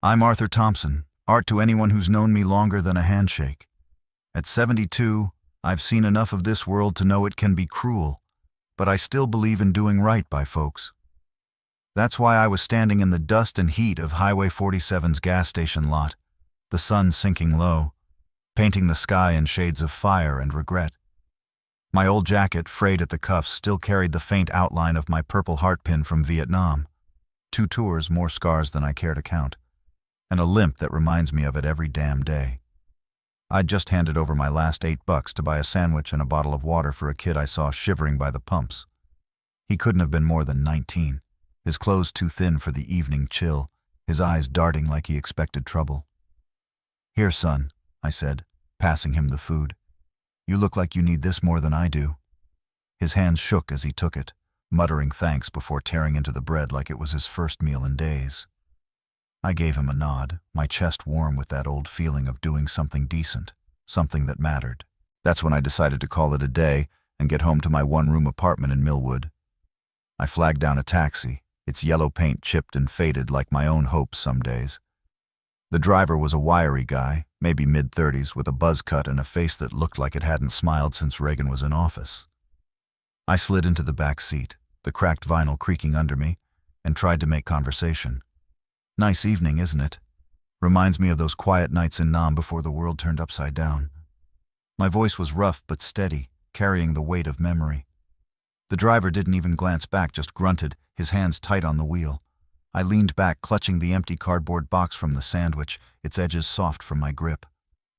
I'm Arthur Thompson, art to anyone who's known me longer than a handshake. At 72, I've seen enough of this world to know it can be cruel, but I still believe in doing right by folks. That's why I was standing in the dust and heat of Highway 47's gas station lot, the sun sinking low, painting the sky in shades of fire and regret. My old jacket, frayed at the cuffs, still carried the faint outline of my purple heart pin from Vietnam. 2 tours, more scars than I care to count, and a limp that reminds me of it every damn day. I'd just handed over my last $8 to buy a sandwich and a bottle of water for a kid I saw shivering by the pumps. He couldn't have been more than 19, his clothes too thin for the evening chill, his eyes darting like he expected trouble. "Here, son," I said, passing him the food. "You look like you need this more than I do." His hands shook as he took it, muttering thanks before tearing into the bread like it was his first meal in days. I gave him a nod, my chest warm with that old feeling of doing something decent, something that mattered. That's when I decided to call it a day and get home to my one-room apartment in Millwood. I flagged down a taxi, its yellow paint chipped and faded like my own hopes some days. The driver was a wiry guy, maybe mid-30s, with a buzz cut and a face that looked like it hadn't smiled since Reagan was in office. I slid into the back seat, the cracked vinyl creaking under me, and tried to make conversation. "Nice evening, isn't it? Reminds me of those quiet nights in Nam before the world turned upside down." My voice was rough but steady, carrying the weight of memory. The driver didn't even glance back, just grunted, his hands tight on the wheel. I leaned back, clutching the empty cardboard box from the sandwich, its edges soft from my grip.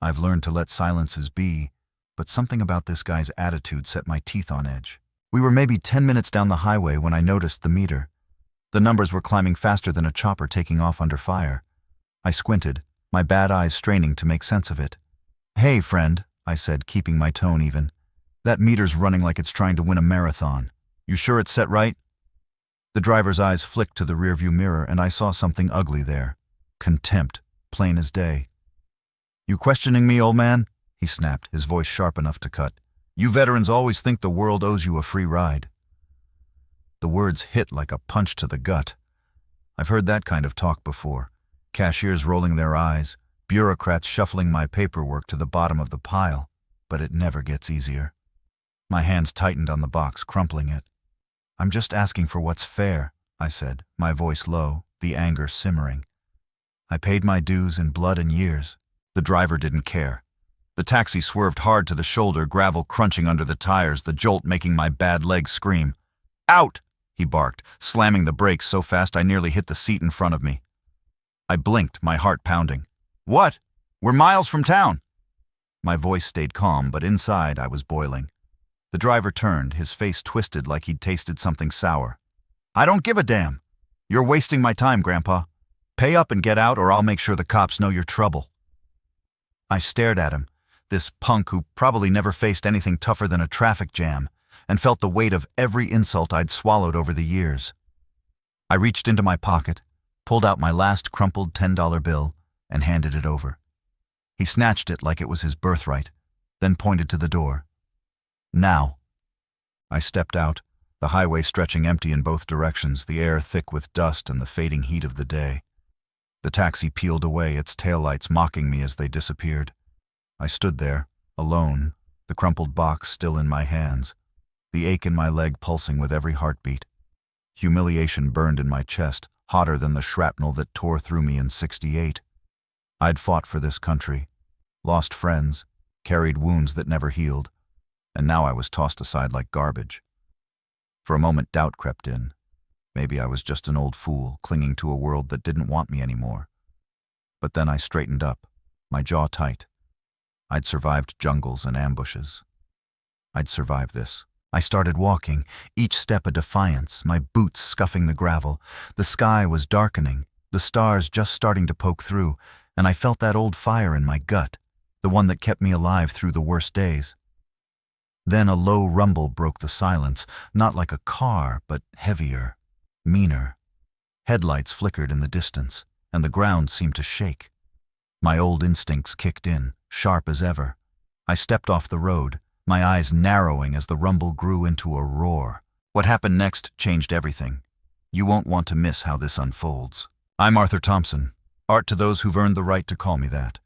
I've learned to let silences be, but something about this guy's attitude set my teeth on edge. We were maybe 10 minutes down the highway when I noticed the meter. The numbers were climbing faster than a chopper taking off under fire. I squinted, my bad eyes straining to make sense of it. "Hey, friend," I said, keeping my tone even. "That meter's running like it's trying to win a marathon. You sure it's set right?" The driver's eyes flicked to the rearview mirror, and I saw something ugly there. Contempt, plain as day. "You questioning me, old man?" he snapped, his voice sharp enough to cut. "You veterans always think the world owes you a free ride." The words hit like a punch to the gut. I've heard that kind of talk before. Cashiers rolling their eyes, bureaucrats shuffling my paperwork to the bottom of the pile, but it never gets easier. My hands tightened on the box, crumpling it. "I'm just asking for what's fair," I said, my voice low, the anger simmering. "I paid my dues in blood and years." The driver didn't care. The taxi swerved hard to the shoulder, gravel crunching under the tires, the jolt making my bad legs scream. "Out!" he barked, slamming the brakes so fast I nearly hit the seat in front of me. I blinked, my heart pounding. "What? We're miles from town." My voice stayed calm, but inside I was boiling. The driver turned, his face twisted like he'd tasted something sour. "I don't give a damn. You're wasting my time, Grandpa. Pay up and get out, or I'll make sure the cops know you're trouble." I stared at him, this punk who probably never faced anything tougher than a traffic jam, and felt the weight of every insult I'd swallowed over the years. I reached into my pocket, pulled out my last crumpled $10 bill, and handed it over. He snatched it like it was his birthright, then pointed to the door. "Now." I stepped out, the highway stretching empty in both directions, the air thick with dust and the fading heat of the day. The taxi peeled away, its taillights mocking me as they disappeared. I stood there, alone, the crumpled box still in my hands, the ache in my leg pulsing with every heartbeat. Humiliation burned in my chest, hotter than the shrapnel that tore through me in '68. I'd fought for this country, lost friends, carried wounds that never healed, and now I was tossed aside like garbage. For a moment doubt crept in. Maybe I was just an old fool, clinging to a world that didn't want me anymore. But then I straightened up, my jaw tight. I'd survived jungles and ambushes. I'd survived this. I started walking, each step a defiance, my boots scuffing the gravel. The sky was darkening, the stars just starting to poke through, and I felt that old fire in my gut, the one that kept me alive through the worst days. Then a low rumble broke the silence, not like a car, but heavier, meaner. Headlights flickered in the distance, and the ground seemed to shake. My old instincts kicked in, sharp as ever. I stepped off the road, my eyes narrowing as the rumble grew into a roar. What happened next changed everything. You won't want to miss how this unfolds. I'm Arthur Thompson, Art to those who've earned the right to call me that.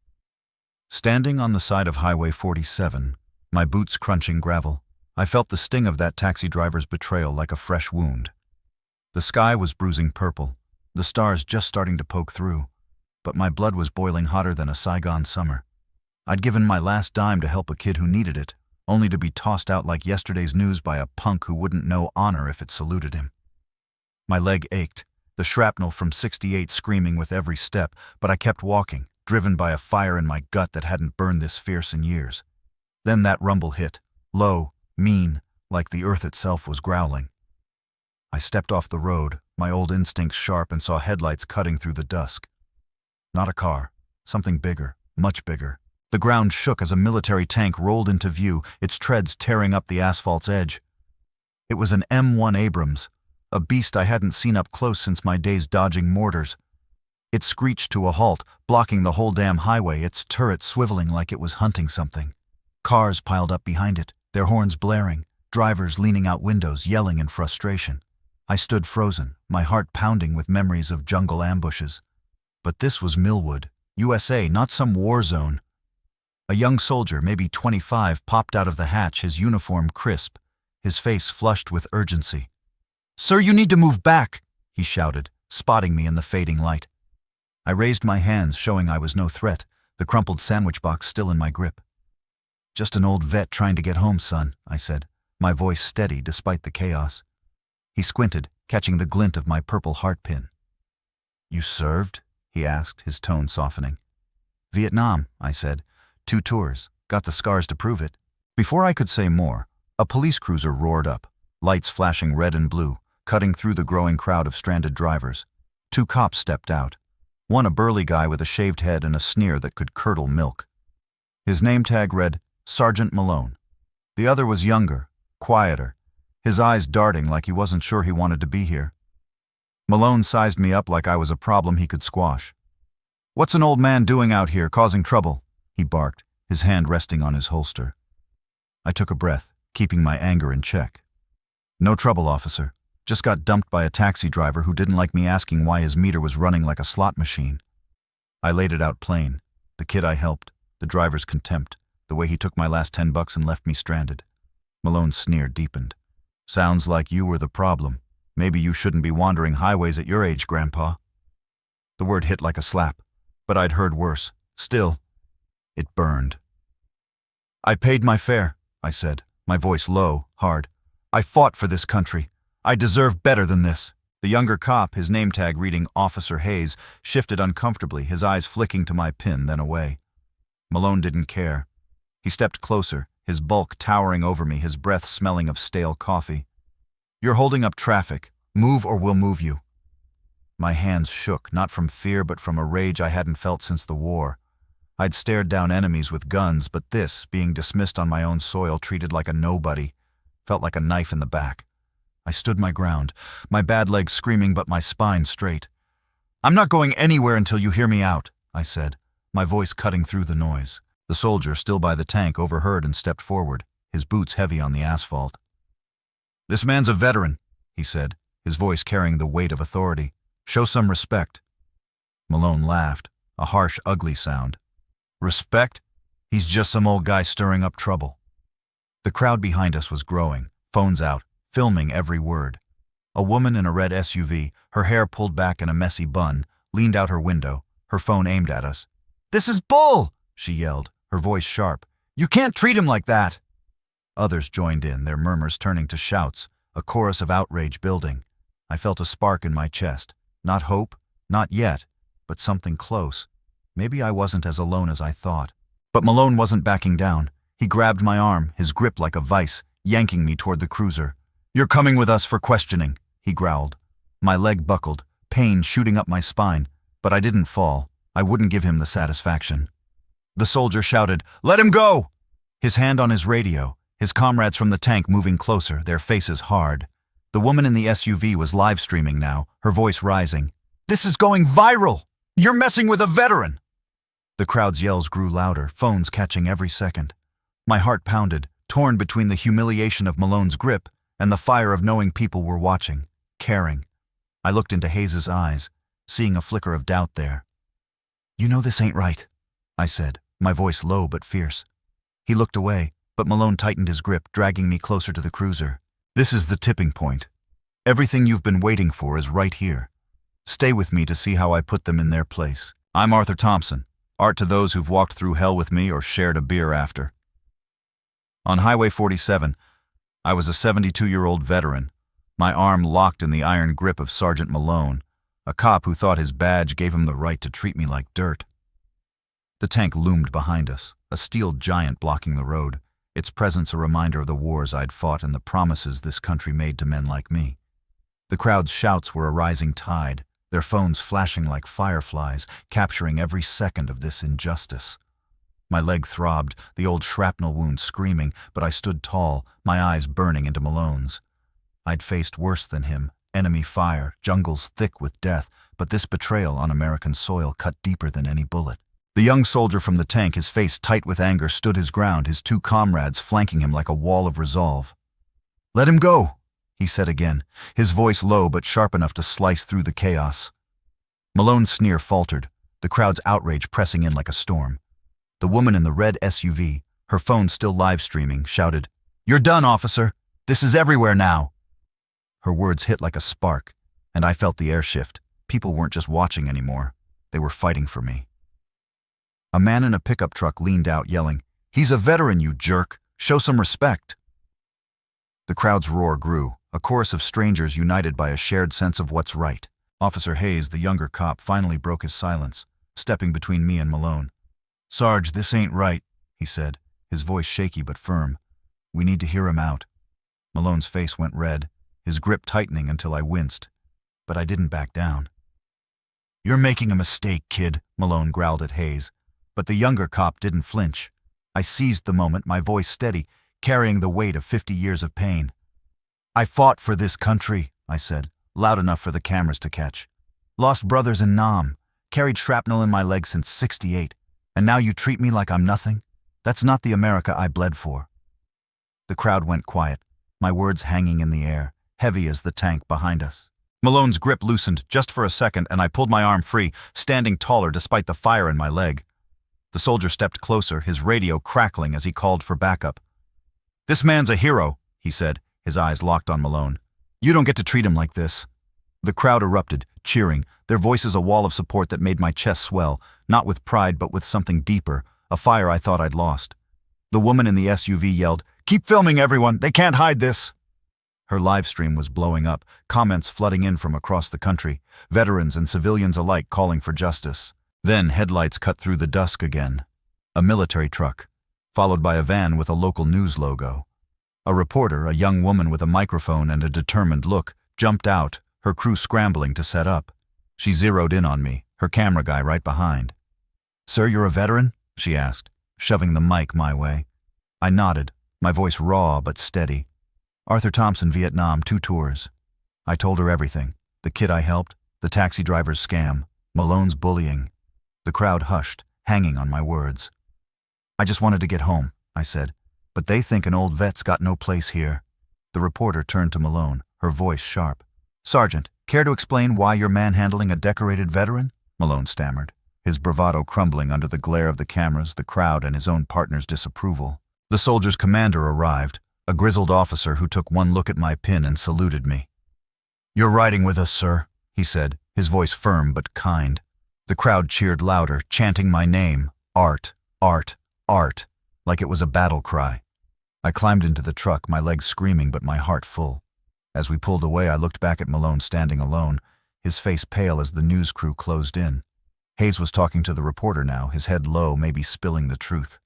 Standing on the side of Highway 47, my boots crunching gravel, I felt the sting of that taxi driver's betrayal like a fresh wound. The sky was bruising purple, the stars just starting to poke through, but my blood was boiling hotter than a Saigon summer. I'd given my last dime to help a kid who needed it, only to be tossed out like yesterday's news by a punk who wouldn't know honor if it saluted him. My leg ached, the shrapnel from 68 screaming with every step, but I kept walking, driven by a fire in my gut that hadn't burned this fierce in years. Then that rumble hit, low, mean, like the earth itself was growling. I stepped off the road, my old instincts sharp, and saw headlights cutting through the dusk. Not a car, something bigger, much bigger. The ground shook as a military tank rolled into view, its treads tearing up the asphalt's edge. It was an M1 Abrams, a beast I hadn't seen up close since my days dodging mortars. It screeched to a halt, blocking the whole damn highway, its turret swiveling like it was hunting something. Cars piled up behind it, their horns blaring, drivers leaning out windows, yelling in frustration. I stood frozen, my heart pounding with memories of jungle ambushes. But this was Millwood, USA, not some war zone. A young soldier, maybe 25, popped out of the hatch, his uniform crisp, his face flushed with urgency. "Sir, you need to move back," he shouted, spotting me in the fading light. I raised my hands, showing I was no threat, the crumpled sandwich box still in my grip. "Just an old vet trying to get home, son," I said, my voice steady despite the chaos. He squinted, catching the glint of my purple heart pin. "You served?" he asked, his tone softening. "Vietnam," I said. 2 tours, got the scars to prove it. Before I could say more, a police cruiser roared up, lights flashing red and blue, cutting through the growing crowd of stranded drivers. 2 cops stepped out, one a burly guy with a shaved head and a sneer that could curdle milk. His name tag read, Sergeant Malone. The other was younger, quieter, his eyes darting like he wasn't sure he wanted to be here. Malone sized me up like I was a problem he could squash. "What's an old man doing out here, causing trouble?" he barked, his hand resting on his holster. I took a breath, keeping my anger in check. "No trouble, officer. Just got dumped by a taxi driver who didn't like me asking why his meter was running like a slot machine." I laid it out plain. The kid I helped, the driver's contempt, the way he took my last $10 and left me stranded. Malone's sneer deepened. "Sounds like you were the problem. Maybe you shouldn't be wandering highways at your age, Grandpa." The word hit like a slap, but I'd heard worse. Still, it burned. "I paid my fare," I said, my voice low, hard. "I fought for this country. I deserve better than this." The younger cop, his name tag reading Officer Hayes, shifted uncomfortably, his eyes flicking to my pin, then away. Malone didn't care. He stepped closer, his bulk towering over me, his breath smelling of stale coffee. "You're holding up traffic. Move or we'll move you." My hands shook, not from fear but from a rage I hadn't felt since the war. I'd stared down enemies with guns, but this, being dismissed on my own soil, treated like a nobody, felt like a knife in the back. I stood my ground, my bad legs screaming but my spine straight. "I'm not going anywhere until you hear me out," I said, my voice cutting through the noise. The soldier, still by the tank, overheard and stepped forward, his boots heavy on the asphalt. "This man's a veteran," he said, his voice carrying the weight of authority. "Show some respect." Malone laughed, a harsh, ugly sound. "Respect? He's just some old guy stirring up trouble." The crowd behind us was growing, phones out, filming every word. A woman in a red SUV, her hair pulled back in a messy bun, leaned out her window, her phone aimed at us. "This is bull!" she yelled, her voice sharp. "You can't treat him like that!" Others joined in, their murmurs turning to shouts, a chorus of outrage building. I felt a spark in my chest. Not hope, not yet, but something close. Maybe I wasn't as alone as I thought. But Malone wasn't backing down. He grabbed my arm, his grip like a vice, yanking me toward the cruiser. "You're coming with us for questioning," he growled. My leg buckled, pain shooting up my spine, but I didn't fall. I wouldn't give him the satisfaction. The soldier shouted, "Let him go!" His hand on his radio, his comrades from the tank moving closer, their faces hard. The woman in the SUV was live streaming now, her voice rising. "This is going viral! You're messing with a veteran!" The crowd's yells grew louder, phones catching every second. My heart pounded, torn between the humiliation of Malone's grip and the fire of knowing people were watching, caring. I looked into Hayes' eyes, seeing a flicker of doubt there. "You know this ain't right," I said, my voice low but fierce. He looked away, but Malone tightened his grip, dragging me closer to the cruiser. "This is the tipping point. Everything you've been waiting for is right here. Stay with me to see how I put them in their place. I'm Arthur Thompson, art to those who've walked through hell with me or shared a beer after." On Highway 47, I was a 72-year-old veteran, my arm locked in the iron grip of Sergeant Malone, a cop who thought his badge gave him the right to treat me like dirt. The tank loomed behind us, a steel giant blocking the road, its presence a reminder of the wars I'd fought and the promises this country made to men like me. The crowd's shouts were a rising tide, their phones flashing like fireflies, capturing every second of this injustice. My leg throbbed, the old shrapnel wound screaming, but I stood tall, my eyes burning into Malone's. I'd faced worse than him, enemy fire, jungles thick with death, but this betrayal on American soil cut deeper than any bullet. The young soldier from the tank, his face tight with anger, stood his ground, his two comrades flanking him like a wall of resolve. "Let him go," he said again, his voice low but sharp enough to slice through the chaos. Malone's sneer faltered, the crowd's outrage pressing in like a storm. The woman in the red SUV, her phone still live-streaming, shouted, "You're done, officer! This is everywhere now!" Her words hit like a spark, and I felt the air shift. People weren't just watching anymore. They were fighting for me. A man in a pickup truck leaned out, yelling, "He's a veteran, you jerk! Show some respect!" The crowd's roar grew, a chorus of strangers united by a shared sense of what's right. Officer Hayes, the younger cop, finally broke his silence, stepping between me and Malone. "Sarge, this ain't right," he said, his voice shaky but firm. "We need to hear him out." Malone's face went red, his grip tightening until I winced, but I didn't back down. "You're making a mistake, kid," Malone growled at Hayes, but the younger cop didn't flinch. I seized the moment, my voice steady, carrying the weight of 50 years of pain. "I fought for this country," I said, loud enough for the cameras to catch. "Lost brothers in Nam, carried shrapnel in my leg since '68, and now you treat me like I'm nothing? That's not the America I bled for." The crowd went quiet, my words hanging in the air, heavy as the tank behind us. Malone's grip loosened just for a second, and I pulled my arm free, standing taller despite the fire in my leg. The soldier stepped closer, his radio crackling as he called for backup. "This man's a hero," he said, his eyes locked on Malone. "You don't get to treat him like this." The crowd erupted, cheering, their voices a wall of support that made my chest swell, not with pride but with something deeper, a fire I thought I'd lost. The woman in the SUV yelled, "Keep filming, everyone! They can't hide this!" Her live stream was blowing up, comments flooding in from across the country, veterans and civilians alike calling for justice. Then headlights cut through the dusk again. A military truck, followed by a van with a local news logo. A reporter, a young woman with a microphone and a determined look, jumped out, her crew scrambling to set up. She zeroed in on me, her camera guy right behind. "Sir, you're a veteran?" she asked, shoving the mic my way. I nodded, my voice raw but steady. "Arthur Thompson, Vietnam, 2 tours." I told her everything. The kid I helped, the taxi driver's scam, Malone's bullying. The crowd hushed, hanging on my words. "I just wanted to get home," I said, "but they think an old vet's got no place here." The reporter turned to Malone, her voice sharp. "Sergeant, care to explain why you're manhandling a decorated veteran?" Malone stammered, his bravado crumbling under the glare of the cameras, the crowd, and his own partner's disapproval. The soldier's commander arrived, a grizzled officer who took one look at my pin and saluted me. "You're riding with us, sir," he said, his voice firm but kind. The crowd cheered louder, chanting my name, Art, Art, Art, like it was a battle cry. I climbed into the truck, my legs screaming but my heart full. As we pulled away, I looked back at Malone standing alone, his face pale as the news crew closed in. Hayes was talking to the reporter now, his head low, maybe spilling the truth.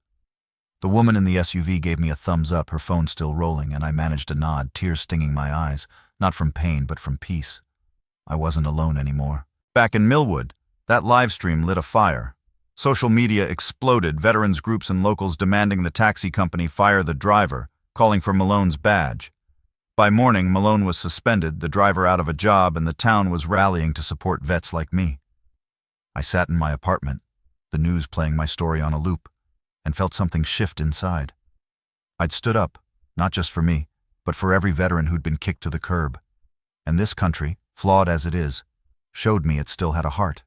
The woman in the SUV gave me a thumbs up, her phone still rolling, and I managed to nod, tears stinging my eyes, not from pain but from peace. I wasn't alone anymore. Back in Millwood, that live stream lit a fire. Social media exploded, veterans groups and locals demanding the taxi company fire the driver, calling for Malone's badge. By morning, Malone was suspended, the driver out of a job, and the town was rallying to support vets like me. I sat in my apartment, the news playing my story on a loop, and felt something shift inside. I'd stood up, not just for me, but for every veteran who'd been kicked to the curb. And this country, flawed as it is, showed me it still had a heart.